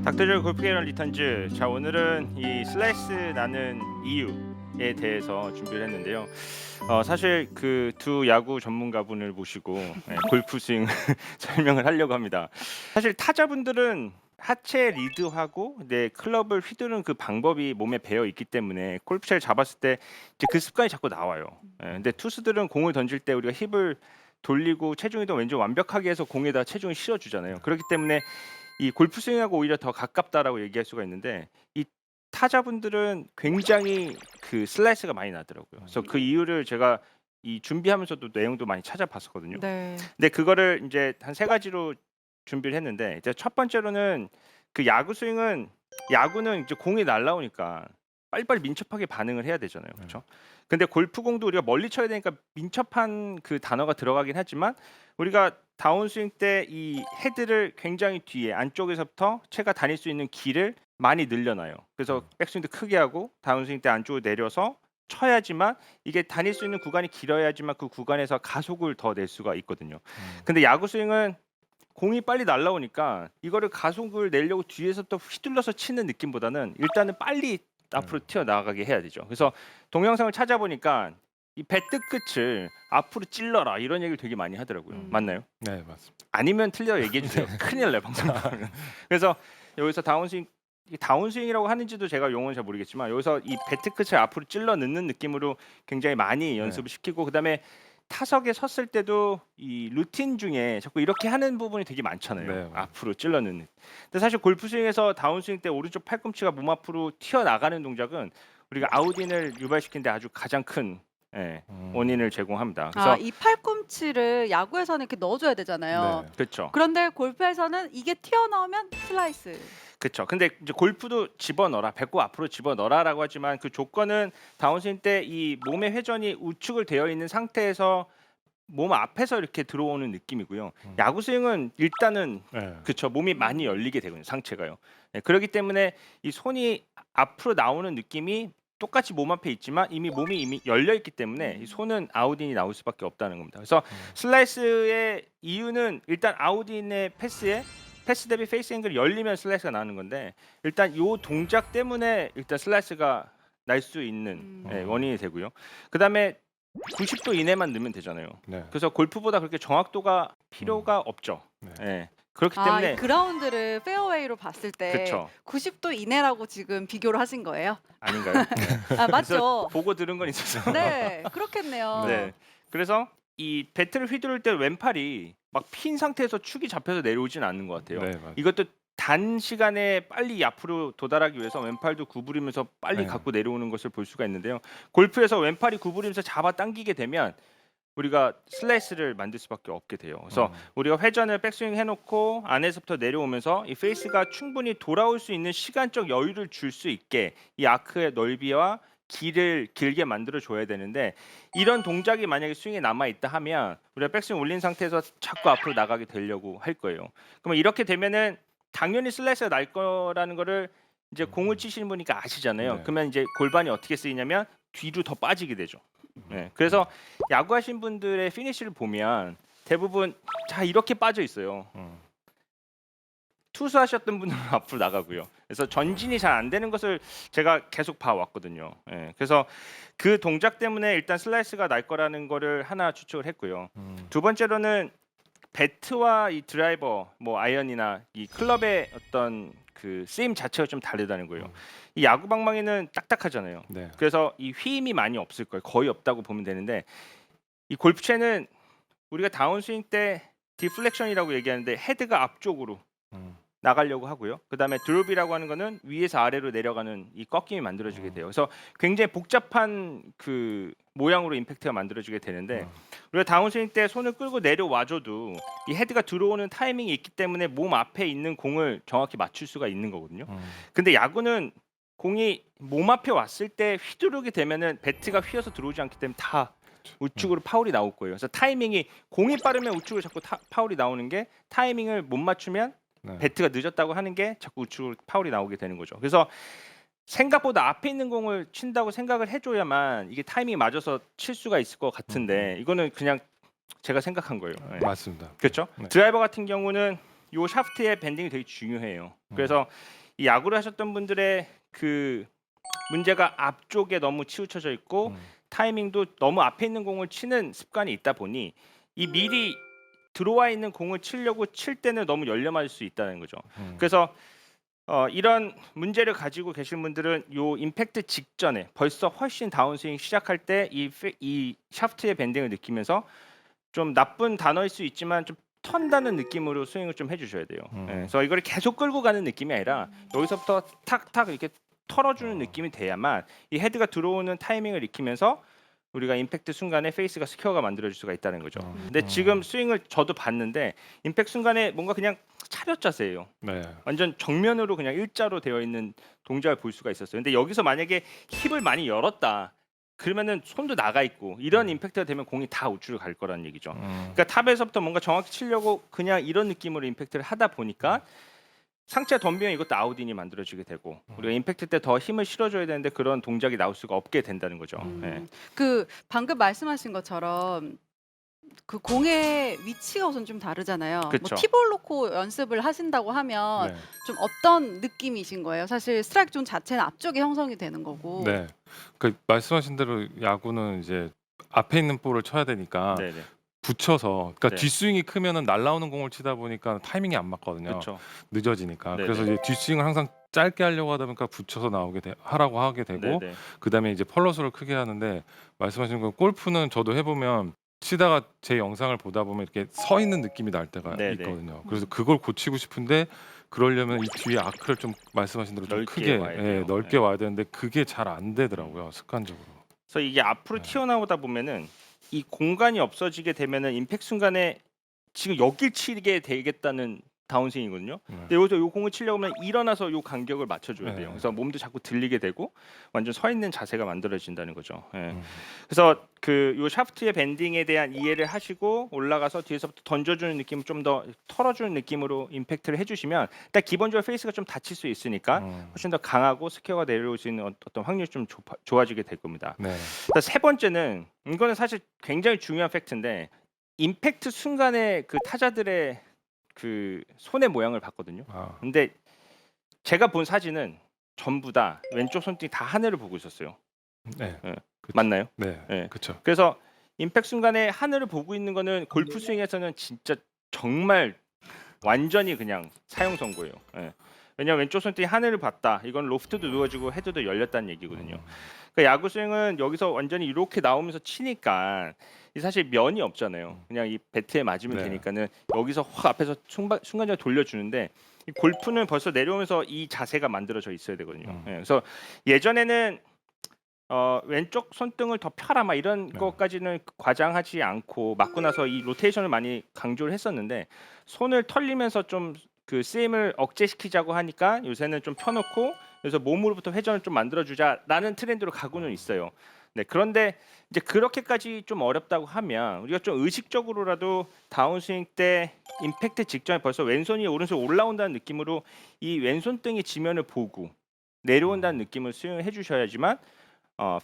닥터조의 골프 게임 리턴즈. 자, 오늘은 이 슬라이스 나는 이유에 대해서 준비를 했는데요. 사실 그 두 야구 전문가분을 모시고 골프 스윙 설명을 하려고 합니다. 사실 타자분들은 하체 리드하고 클럽을 휘두르는 그 방법이 몸에 배어 있기 때문에 골프채를 잡았을 때 이제 그 습관이 자꾸 나와요. 근데 투수들은 공을 던질 때 우리가 힙을 돌리고 체중 이동 왼쪽 완벽하게 해서 공에다 체중을 실어주잖아요. 그렇기 때문에 이 골프 스윙하고 오히려 더 가깝다라고 얘기할 수가 있는데, 이 타자분들은 굉장히 그 슬라이스가 많이 나더라고요. 그래서 그 이유를 제가 이 준비하면서도 내용도 많이 찾아봤었거든요. 네. 근데 그거를 이제 한 세 가지로 준비를 했는데, 이제 첫 번째로는 그 야구는 이제 공이 날라오니까 빨리빨리 민첩하게 반응을 해야 되잖아요. 그렇죠? 근데 골프공도 우리가 멀리 쳐야 되니까 민첩한 그 단어가 들어가긴 하지만, 우리가 다운스윙 때 이 헤드를 굉장히 뒤에 안쪽에서부터 채가 다닐 수 있는 길을 많이 늘려놔요. 그래서 백스윙도 크게 하고 다운스윙 때 안쪽으로 내려서 쳐야지만, 이게 다닐 수 있는 구간이 길어야지만 그 구간에서 가속을 더 낼 수가 있거든요. 근데 야구 스윙은 공이 빨리 날라오니까 이거를 가속을 내려고 뒤에서 또 휘둘러서 치는 느낌보다는 일단은 빨리 앞으로 튀어나가게 해야 되죠. 그래서 동영상을 찾아보니까 이 배트 끝을 앞으로 찔러라 이런 얘기를 되게 많이 하더라고요. 맞나요? 네, 맞습니다. 아니면 틀려 얘기해 주세요. 큰일 나요, 방송 나가면. 그래서 여기서 다운스윙, 이 다운스윙이라고 하는지도 제가 용어는 잘 모르겠지만, 여기서 이 배트 끝을 앞으로 찔러 넣는 느낌으로 굉장히 많이 연습을 시키고, 그다음에 타석에 섰을 때도 이 루틴 중에 자꾸 이렇게 하는 부분이 되게 많잖아요. 네. 앞으로 찔러 넣는. 근데 사실 골프 스윙에서 다운스윙 때 오른쪽 팔꿈치가 몸 앞으로 튀어나가는 동작은 우리가 아웃인을 유발시키는 데 아주 가장 큰 원인을 제공합니다. 그래서 이 팔꿈치를 야구에서는 이렇게 넣어줘야 되잖아요. 네. 그렇죠. 그런데 골프에서는 이게 튀어나오면 슬라이스. 그렇죠. 근데 이제 골프도 집어넣어라, 배꼽 앞으로 집어넣어라라고 하지만, 그 조건은 다운스윙 때 이 몸의 회전이 우측을 되어 있는 상태에서 몸 앞에서 이렇게 들어오는 느낌이고요. 야구 스윙은 일단은 네. 그쵸, 몸이 많이 열리게 되거든요, 상체가요. 그렇기 때문에 이 손이 앞으로 나오는 느낌이 똑같이 몸 앞에 있지만 몸이 이미 열려 있기 때문에 이 손은 아웃인이 나올 수밖에 없다는 겁니다. 그래서 슬라이스의 이유는 일단 아웃인의 패스 대비 페이스 앵글이 열리면 슬라이스가 나는 건데, 일단 요 동작 때문에 일단 슬라이스가 날 수 있는 원인이 되고요. 그다음에 90도 이내만 넣으면 되잖아요. 네. 그래서 골프보다 그렇게 정확도가 필요가 없죠. 네. 예. 그렇기 이 때문에 그라운드를 페어웨이로 봤을 때 그쵸. 90도 이내라고 지금 비교를 하신 거예요? 아닌가요? 아, 그래서 맞죠. 보고 들은 건 있어서. 네, 그렇겠네요. 네. 그래서 이 배트를 휘두를 때 왼팔이 막 핀 상태에서 축이 잡혀서 내려오진 않는 것 같아요. 네, 맞아요. 이것도 단시간에 빨리 앞으로 도달하기 위해서 왼팔도 구부리면서 빨리 네. 갖고 내려오는 것을 볼 수가 있는데요. 골프에서 왼팔이 구부리면서 잡아 당기게 되면 우리가 슬라이스를 만들 수밖에 없게 돼요. 그래서 우리가 회전을 백스윙 해놓고 안에서부터 내려오면서 이 페이스가 충분히 돌아올 수 있는 시간적 여유를 줄 수 있게 이 아크의 넓이와 길을 길게 만들어 줘야 되는데, 이런 동작이 만약에 스윙에 남아 있다 하면 우리가 백스윙 올린 상태에서 자꾸 앞으로 나가게 되려고 할 거예요. 그러면 이렇게 되면은 당연히 슬라이스가 날 거라는 거를 이제 공을 치시는 분이니까 아시잖아요. 네. 그러면 이제 골반이 어떻게 쓰이냐면 뒤로 더 빠지게 되죠. 그래서 야구하신 분들의 피니시를 보면 대부분 자 이렇게 빠져 있어요. 투수하셨던 분들은 앞으로 나가고요. 그래서 전진이 잘 안 되는 것을 제가 계속 봐왔거든요. 그래서 그 동작 때문에 일단 슬라이스가 날 거라는 거를 하나 추측을 했고요. 두 번째로는 배트와 이 드라이버, 뭐 아이언이나 이 클럽의 어떤 그 쓰임 자체가 좀 다르다는 거예요. 이 야구 방망이는 딱딱하잖아요. 네. 그래서 이 휘임이 많이 없을 거예요. 거의 없다고 보면 되는데, 이 골프채는 우리가 다운스윙 때 디플렉션이라고 얘기하는데 헤드가 앞쪽으로 나가려고 하고요. 그다음에 드롭이라고 하는 거는 위에서 아래로 내려가는 이 꺾임이 만들어지게 돼요. 그래서 굉장히 복잡한 그 모양으로 임팩트가 만들어지게 되는데, 우리가 다운스윙 때 손을 끌고 내려와줘도 이 헤드가 들어오는 타이밍이 있기 때문에 몸 앞에 있는 공을 정확히 맞출 수가 있는 거거든요. 근데 야구는 공이 몸 앞에 왔을 때 휘두르게 되면은 배트가 휘어서 들어오지 않기 때문에 다 우측으로 파울이 나올 거예요. 그래서 타이밍이, 공이 빠르면 우측으로 자꾸 파울이 나오는 게, 타이밍을 못 맞추면 네. 배트가 늦었다고 하는 게 자꾸 우측으로 파울이 나오게 되는 거죠. 그래서 생각보다 앞에 있는 공을 친다고 생각을 해줘야만 이게 타이밍이 맞아서 칠 수가 있을 것 같은데, 이거는 그냥 제가 생각한 거예요. 맞습니다. 그렇죠? 네. 드라이버 같은 경우는 요 샤프트의 밴딩이 되게 중요해요. 그래서 이 야구를 하셨던 분들의 그 문제가 앞쪽에 너무 치우쳐져 있고 타이밍도 너무 앞에 있는 공을 치는 습관이 있다 보니 이 미리 들어와 있는 공을 치려고 칠 때는 너무 열려 맞을 수 있다는 거죠. 그래서 이런 문제를 가지고 계신 분들은 요 임팩트 직전에 벌써 훨씬 다운스윙 시작할 때 이 샤프트의 밴딩을 느끼면서 좀 나쁜 단어일 수 있지만 좀 턴다는 느낌으로 스윙을 좀 해주셔야 돼요. 예, 그래서 이거를 계속 끌고 가는 느낌이 아니라 여기서부터 탁탁 이렇게 털어주는 느낌이 돼야만 이 헤드가 들어오는 타이밍을 익히면서 우리가 임팩트 순간에 페이스가 스퀘어가 만들어질 수가 있다는 거죠. 근데 지금 스윙을 저도 봤는데 임팩트 순간에 뭔가 그냥 차렷 자세예요. 네. 완전 정면으로 그냥 일자로 되어 있는 동작을 볼 수가 있었어요. 근데 여기서 만약에 힙을 많이 열었다. 그러면은 손도 나가 있고 이런 임팩트가 되면 공이 다 우측으로 갈 거라는 얘기죠. 그러니까 탑에서부터 뭔가 정확히 치려고 그냥 이런 느낌으로 임팩트를 하다 보니까 상체 덤비면 이것도 아웃인이 만들어지게 되고 우리가 임팩트 때 더 힘을 실어줘야 되는데 그런 동작이 나올 수가 없게 된다는 거죠. 예. 그 방금 말씀하신 것처럼 그 공의 위치가 우선 좀 다르잖아요. 뭐 그쵸. 티볼 놓고 연습을 하신다고 하면 네. 좀 어떤 느낌이신 거예요? 사실 스트라이크 존 자체는 앞쪽에 형성이 되는 거고. 네. 그 말씀하신 대로 야구는 이제 앞에 있는 볼을 쳐야 되니까 네네. 붙여서 그러니까 네. 뒷스윙이 크면은 날라오는 공을 치다 보니까 타이밍이 안 맞거든요. 그렇죠. 늦어지니까. 네네. 그래서 이제 뒷스윙을 항상 짧게 하려고 하다 보니까 붙여서 하라고 하게 되고 네네. 그다음에 이제 펄러스를 크게 하는데 말씀하신 거 골프는 저도 해보면 치다가 제 영상을 보다 보면 이렇게 서 있는 느낌이 날 때가 네네. 있거든요. 그래서 그걸 고치고 싶은데 그러려면 이 뒤에 아크를 좀 말씀하신 대로 좀 넓게 크게 와야 돼요. 넓게 네. 와야 되는데 그게 잘 안 되더라고요. 습관적으로. 그래서 이게 앞으로 네. 튀어나오다 보면은 이 공간이 없어지게 되면은 임팩트 순간에 지금 여길 치게 되겠다는 다운스윙이거든요. 근데 여기서 요 공을 치려고 하면 일어나서 요 간격을 맞춰줘야 돼요. 네. 그래서 몸도 자꾸 들리게 되고 완전 서 있는 자세가 만들어진다는 거죠. 예. 음. 그래서 그 요 샤프트의 밴딩에 대한 이해를 하시고 올라가서 뒤에서부터 던져주는 느낌 좀 더 털어주는 느낌으로 임팩트를 해주시면 일단 기본적으로 페이스가 좀 다칠 수 있으니까 훨씬 더 강하고 스퀘어가 내려올 수 있는 어떤 확률이 좀 좋아지게 될 겁니다. 네. 그러니까 세 번째는 이거는 사실 굉장히 중요한 팩트인데 임팩트 순간에 그 타자들의 그 손의 모양을 봤거든요. 아. 근데 제가 본 사진은 전부 다 왼쪽 손등이 다 하늘을 보고 있었어요. 네. 예. 그쵸. 맞나요? 네. 예. 그렇죠. 그래서 임팩트 순간에 하늘을 보고 있는 거는 골프 스윙에서는 진짜 정말 완전히 그냥 사형 선고예요. 예. 왜냐면 왼쪽 손등이 하늘을 봤다. 이건 로프트도 누워지고 헤드도 열렸다는 얘기거든요. 그러니까 야구 스윙은 여기서 완전히 이렇게 나오면서 치니까 이 사실 면이 없잖아요. 그냥 이 배트에 맞으면 네. 되니까는 여기서 확 앞에서 순간적으로 돌려주는데 이 골프는 벌써 내려오면서 이 자세가 만들어져 있어야 되거든요. 예. 그래서 예전에는 왼쪽 손등을 더 펴라 막 이런 네. 것까지는 과장하지 않고 맞고 나서 이 로테이션을 많이 강조를 했었는데 손을 털리면서 좀 그 쓰임을 억제시키자고 하니까 요새는 좀 펴놓고 그래서 몸으로부터 회전을 좀 만들어주자라는 트렌드로 가고는 있어요. 네, 그런데 이제 그렇게까지 좀 어렵다고 하면 우리가 좀 의식적으로라도 다운스윙 때 임팩트 직전에 벌써 왼손이 오른손 올라온다는 느낌으로 이 왼손등이 지면을 보고 내려온다는 느낌을 수용해 주셔야지만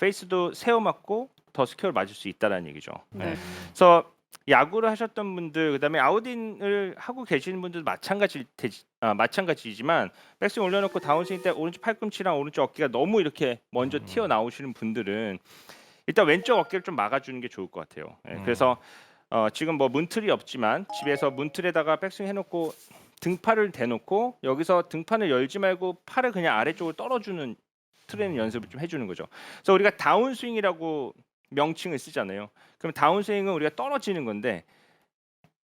페이스도 세워 맞고 더 스퀘어를 맞을 수 있다라는 얘기죠. 네. 그래서 야구를 하셨던 분들 그다음에 아웃인을 하고 계시는 분들도 마찬가지지만 백스윙 올려놓고 다운스윙 때 오른쪽 팔꿈치랑 오른쪽 어깨가 너무 이렇게 먼저 튀어나오시는 분들은 일단 왼쪽 어깨를 좀 막아주는 게 좋을 것 같아요. 예, 그래서 지금 뭐 문틀이 없지만 집에서 문틀에다가 백스윙 해놓고 등팔을 대놓고 여기서 등판을 열지 말고 팔을 그냥 아래쪽으로 떨어주는 트레이닝 연습을 좀 해주는 거죠. 그래서 우리가 다운스윙이라고 명칭을 쓰잖아요. 그럼 다운스윙은 우리가 떨어지는 건데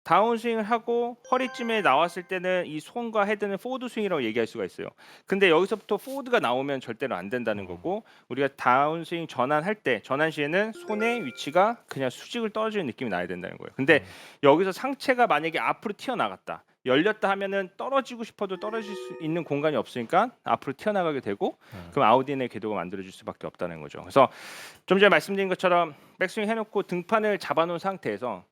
다운스윙을 하고 허리쯤에 나왔을 때는 이 손과 헤드는 포워드 스윙이라고 얘기할 수가 있어요. 근데 여기서부터 포워드가 나오면 절대로 안 된다는 거고 우리가 다운스윙 전환할 때 전환 시에는 손의 위치가 그냥 수직을 떨어지는 느낌이 나야 된다는 거예요. 근데 여기서 상체가 만약에 앞으로 튀어나갔다. 열렸다 하면은 떨어지고 싶어도 떨어질 수 있는 공간이 없으니까 앞으로 튀어나가게 되고 그럼 아웃인의 궤도가 만들어질 수밖에 없다는 거죠. 그래서 좀 전에 말씀드린 것처럼 백스윙 해놓고 등판을 잡아놓은 상태에서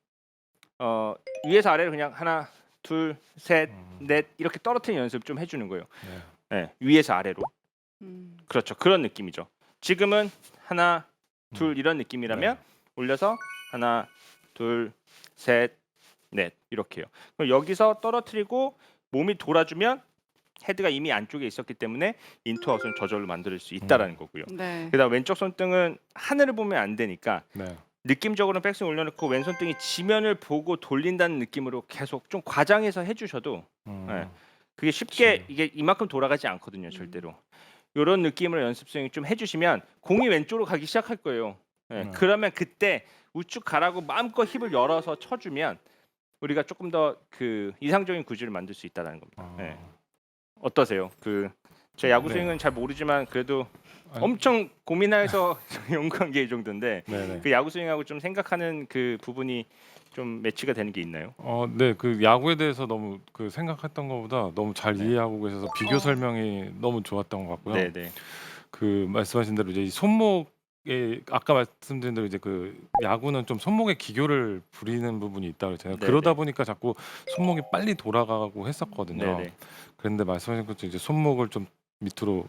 위에서 아래로 그냥 하나, 둘, 셋, 넷 이렇게 떨어뜨리는 연습 좀 해주는 거예요. 네, 위에서 아래로. 그렇죠. 그런 느낌이죠. 지금은 하나, 둘 이런 느낌이라면 올려서 하나, 둘, 셋, 넷 이렇게요. 그럼 여기서 떨어뜨리고 몸이 돌아주면 헤드가 이미 안쪽에 있었기 때문에 인투아웃은 저절로 만들 수 있다라는 거고요. 네. 그다음 왼쪽 손등은 하늘을 보면 안 되니까 네. 느낌적으로는 백스윙 올려놓고 왼손등이 지면을 보고 돌린다는 느낌으로 계속 좀 과장해서 해주셔도 네. 그게 쉽게 그치. 이게 이만큼 돌아가지 않거든요, 절대로. 이런 느낌으로 연습 스윙 좀 해주시면 공이 왼쪽으로 가기 시작할 거예요. 네. 그러면 그때 우측 가라고 마음껏 힙을 열어서 쳐주면 우리가 조금 더 그 이상적인 구질을 만들 수 있다는 겁니다. 네. 어떠세요? 그 제 야구 네. 스윙은 잘 모르지만 그래도 아니, 엄청 고민해서 연구한 게 이 정도인데 네네. 그 야구 스윙하고 좀 생각하는 그 부분이 좀 매치가 되는 게 있나요? 네, 그 야구에 대해서 너무 그 생각했던 것보다 너무 잘 네. 이해하고 계셔서 비교 설명이 너무 좋았던 것 같고요. 네네. 그 말씀하신 대로 이제 이 손목에 아까 말씀드린 대로 이제 그 야구는 좀 손목에 기교를 부리는 부분이 있다고 했잖아요. 네네. 그러다 보니까 자꾸 손목이 빨리 돌아가고 했었거든요. 네네. 그런데 말씀하신 것처럼 이제 손목을 좀 밑으로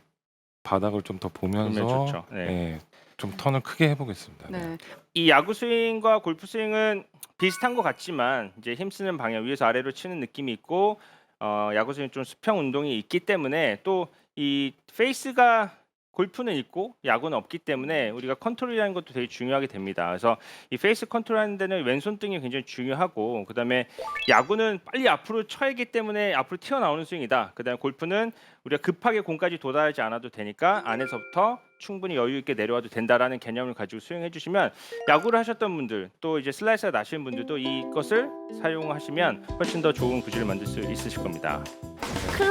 바닥을 좀 더 그러면 보면서 좋죠. 네. 예, 좀 턴을 크게 해보겠습니다. 네. 이 야구 스윙과 골프 스윙은 비슷한 것 같지만 이제 힘쓰는 방향 위에서 아래로 치는 느낌이 있고 야구 스윙 좀 수평 운동이 있기 때문에 또 이 페이스가 골프는 있고 야구는 없기 때문에 우리가 컨트롤이라는 것도 되게 중요하게 됩니다. 그래서 이 페이스 컨트롤하는 데는 왼손등이 굉장히 중요하고 그다음에 야구는 빨리 앞으로 쳐야기 때문에 앞으로 튀어나오는 스윙이다. 그다음에 골프는 우리가 급하게 공까지 도달하지 않아도 되니까 안에서부터 충분히 여유 있게 내려와도 된다라는 개념을 가지고 수행해 주시면 야구를 하셨던 분들 또 이제 슬라이스가 나시는 분들도 이것을 사용하시면 훨씬 더 좋은 구질을 만들 수 있으실 겁니다.